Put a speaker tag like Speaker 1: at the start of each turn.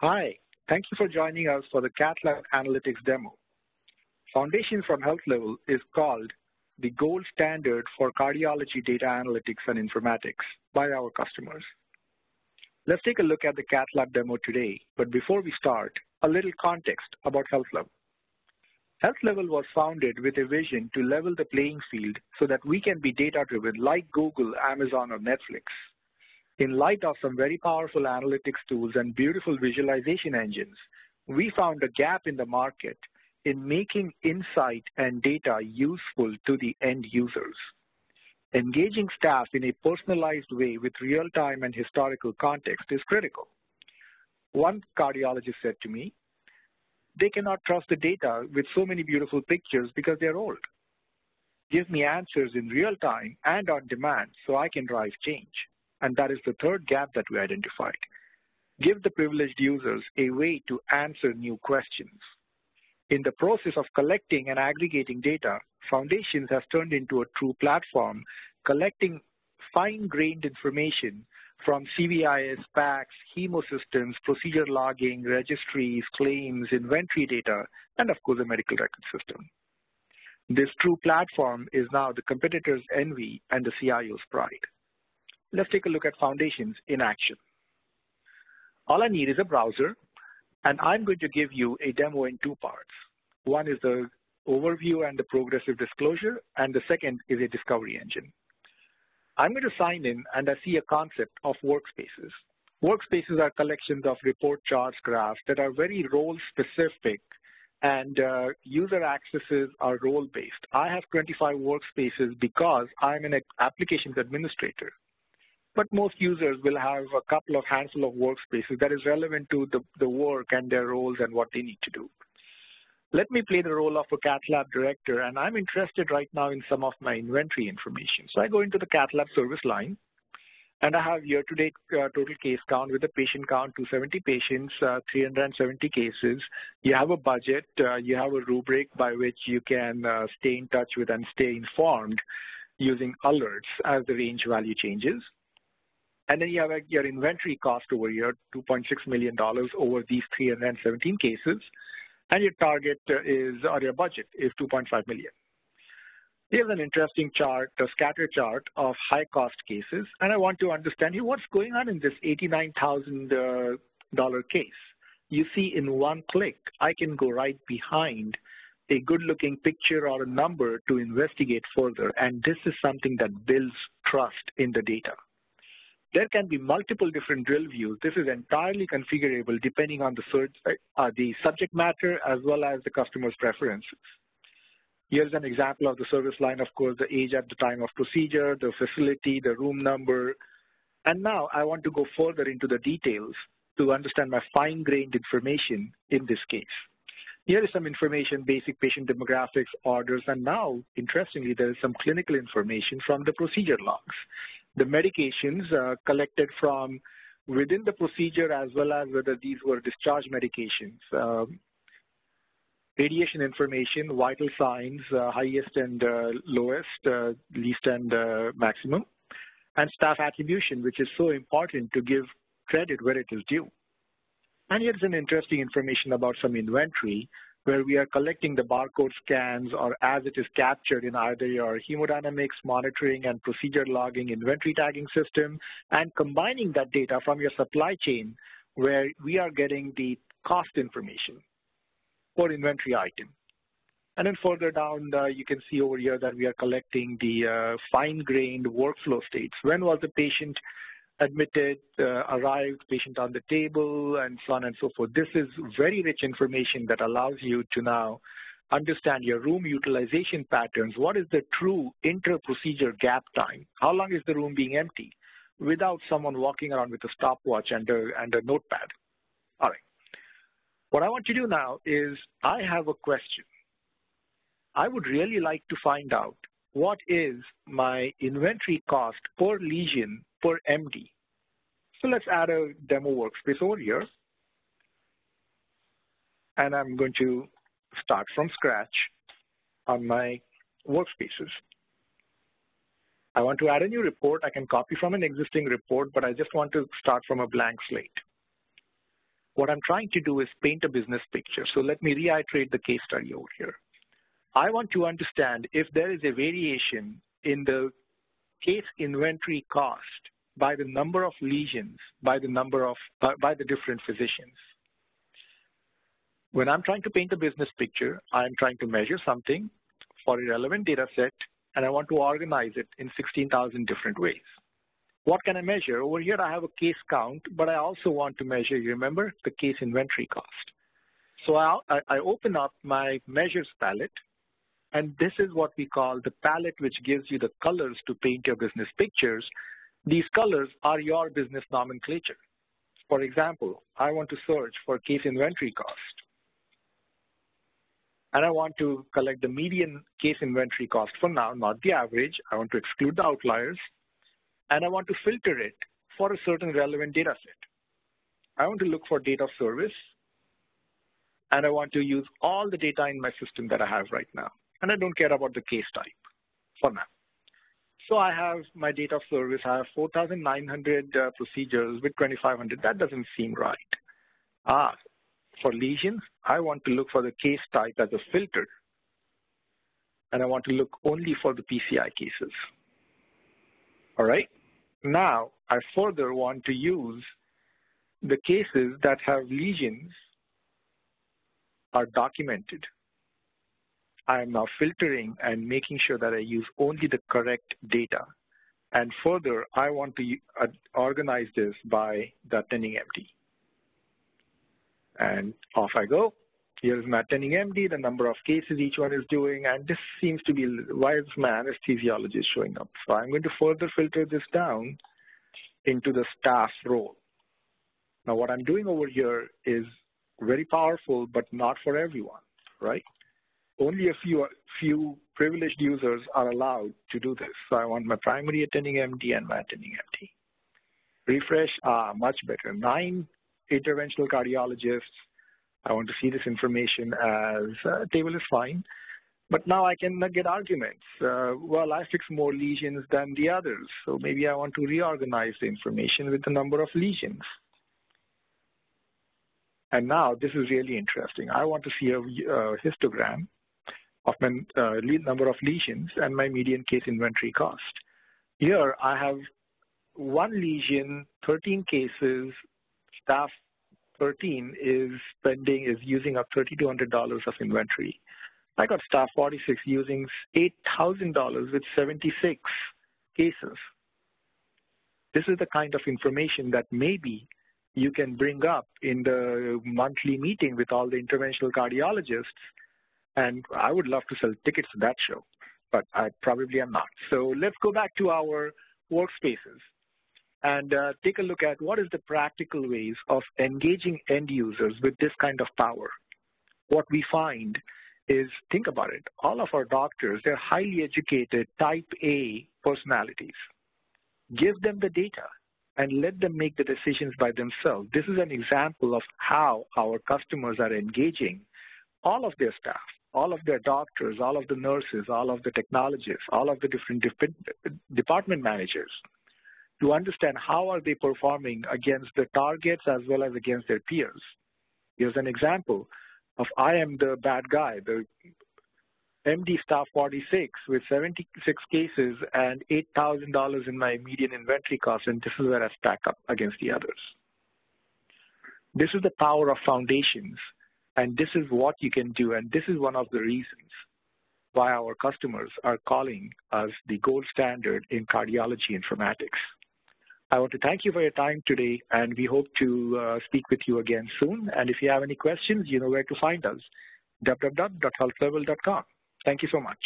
Speaker 1: Hi, thank you for joining us for the Cath Lab Analytics demo. Foundation from HealthLevel is called the gold standard for cardiology data analytics and informatics by our customers. Let's take a look at the Cath Lab demo today, but before we start, a little context about HealthLevel. HealthLevel was founded with a vision to level the playing field so that we can be data-driven like Google, Amazon, or Netflix. In light of some very powerful analytics tools and beautiful visualization engines, we found a gap in the market in making insight and data useful to the end users. Engaging staff in a personalized way with real-time and historical context is critical. One cardiologist said to me, they cannot trust the data with so many beautiful pictures because they're old. Give me answers in real time and on demand so I can drive change. And that is the third gap that we identified. Give the privileged users a way to answer new questions. In the process of collecting and aggregating data, Foundations has turned into a true platform, collecting fine-grained information from CVIS, PACS, hemo systems, procedure logging, registries, claims, inventory data, and of course, a medical record system. This true platform is now the competitor's envy and the CIO's pride. Let's take a look at Foundations in action. All I need is a browser, and I'm going to give you a demo in two parts. One is the overview and the progressive disclosure, and the second is a discovery engine. I'm going to sign in, and I see a concept of workspaces. Workspaces are collections of report charts, graphs that are very role-specific, and user accesses are role-based. I have 25 workspaces because I'm an applications administrator. But most users will have a couple of handful of workspaces that is relevant to the work and their roles and what they need to do. Let me play the role of a Cath Lab director, and I'm interested right now in some of my inventory information. So I go into the Cath Lab service line, and I have year-to-date total case count with the patient count, 270 patients, 370 cases. You have a budget. You have a rubric by which you can stay in touch with and stay informed using alerts as the range value changes. And then you have your inventory cost over here, $2.6 million over these 317 cases. And your target is, or your budget is $2.5 million. Here's an interesting chart, a scatter chart of high-cost cases. And I want to understand here what's going on in this $89,000 case. You see in one click, I can go right behind a good-looking picture or a number to investigate further. And this is something that builds trust in the data. There can be multiple different drill views. This is entirely configurable depending on the subject matter as well as the customer's preferences. Here's an example of the service line, of course, the age at the time of procedure, the facility, the room number. And now I want to go further into the details to understand my fine-grained information in this case. Here is some information, basic patient demographics, orders, and now, interestingly, there is some clinical information from the procedure logs. The medications collected from within the procedure as well as whether these were discharge medications. Radiation information, vital signs, highest and lowest, least and maximum, and staff attribution, which is so important to give credit where it is due. And here's an interesting information about some inventory where we are collecting the barcode scans or as it is captured in either your hemodynamics, monitoring, and procedure logging inventory tagging system, and combining that data from your supply chain where we are getting the cost information for inventory item. And then further down, you can see over here that we are collecting the fine-grained workflow states. When was the patient admitted, arrived, patient on the table, and so on and so forth. This is very rich information that allows you to now understand your room utilization patterns. What is the true inter-procedure gap time? How long is the room being empty without someone walking around with a stopwatch and a notepad? All right. What I want to do now is I have a question. I would really like to find out what is my inventory cost per lesion per MD. So let's add a demo workspace over here. And I'm going to start from scratch on my workspaces. I want to add a new report. I can copy from an existing report, but I just want to start from a blank slate. what I'm trying to do is paint a business picture. So let me reiterate the case study over here. I want to understand if there is a variation in the case inventory cost by the number of lesions, by the different physicians. When I'm trying to paint a business picture, I'm trying to measure something for a relevant data set, and I want to organize it in 16,000 different ways. What can I measure? Over here, I have a case count, but I also want to measure, you remember, the case inventory cost. So I open up my measures palette, and this is what we call the palette, which gives you the colors to paint your business pictures. These colors are your business nomenclature. For example, I want to search for case inventory cost. And I want to collect the median case inventory cost for now, not the average. I want to exclude the outliers. And I want to filter it for a certain relevant data set. I want to look for date of service. And I want to use all the data in my system that I have right now. And I don't care about the case type for now. So I have my date of service. I have 4,900 procedures with 2,500. That doesn't seem right. For lesions, I want to look for the case type as a filter. And I want to look only for the PCI cases. All right. Now, I further want to use the cases that have lesions are documented. I am now filtering and making sure that I use only the correct data. And further, I want to organize this by the attending MD. And off I go. Here's my attending MD, the number of cases each one is doing, and this seems to be, why is my anesthesiologist showing up? So I'm going to further filter this down into the staff role. Now what I'm doing over here is very powerful, but not for everyone, right? Only a few privileged users are allowed to do this. So I want my primary attending MD and my attending MD. Refresh, much better. 9 interventional cardiologists. I want to see this information as table is fine, but now I can get arguments. Well, I fix more lesions than the others, so maybe I want to reorganize the information with the number of lesions. And now this is really interesting. I want to see a histogram of my number of lesions and my median case inventory cost. Here I have 1 lesion, 13 cases, staff 13 is using up $3,200 of inventory. I got staff 46 using $8,000 with 76 cases. This is the kind of information that maybe you can bring up in the monthly meeting with all the interventional cardiologists, and I would love to sell tickets to that show, but I probably am not. So let's go back to our workspaces and take a look at what is the practical ways of engaging end users with this kind of power. What we find is, think about it, all of our doctors, they're highly educated, type A personalities. Give them the data and let them make the decisions by themselves. This is an example of how our customers are engaging all of their staff, all of their doctors, all of the nurses, all of the technologists, all of the different department managers, to understand how are they performing against the targets as well as against their peers. Here's an example of I am the bad guy, the MD staff 46 with 76 cases and $8,000 in my median inventory cost, and this is where I stack up against the others. This is the power of foundations, and this is what you can do, and this is one of the reasons why our customers are calling us the gold standard in cardiology informatics. I want to thank you for your time today, and we hope to speak with you again soon. And if you have any questions, you know where to find us, www.healthlevel.com. Thank you so much.